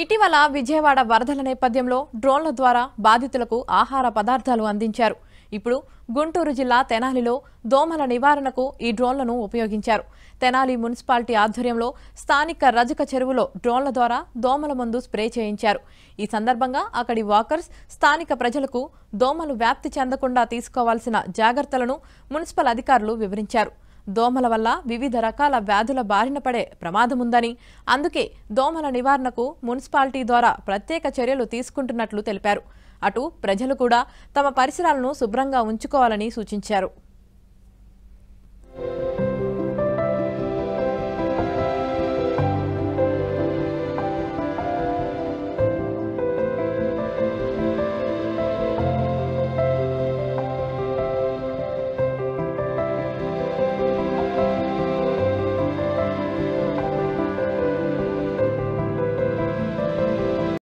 ఇటీవల విజయవాడ వరదల నేపథ్యంలో డ్రోన్ల ద్వారా బాధితులకు ఆహార పదార్థాలు అందించారు. ఇప్పుడు గుంటూరు జిల్లా తెనాలిలో దోమల నివారణకు ఈ డ్రోన్లను ఉపయోగించారు. తెనాలి మున్సిపాలిటీ ఆధ్వర్యంలో స్థానిక రజక చెరువులో డ్రోన్ల ద్వారా దోమల మందు స్ప్రే చేయించారు. ఈ సందర్భంగా అక్కడి వాకర్స్ స్థానిక ప్రజలకు దోమలు వ్యాప్తి చెందకుండా తీసుకోవాల్సిన జాగ్రత్తలను మున్సిపల్ అధికారులు వివరించారు. దోమల వల్ల వివిధ రకాల వ్యాధుల బారిన పడే ప్రమాదముందని, అందుకే దోమల నివారణకు మున్సిపాలిటీ ద్వారా ప్రత్యేక చర్యలు తీసుకుంటున్నట్లు తెలిపారు. అటు ప్రజలు కూడా తమ పరిసరాలను శుభ్రంగా ఉంచుకోవాలని సూచించారు.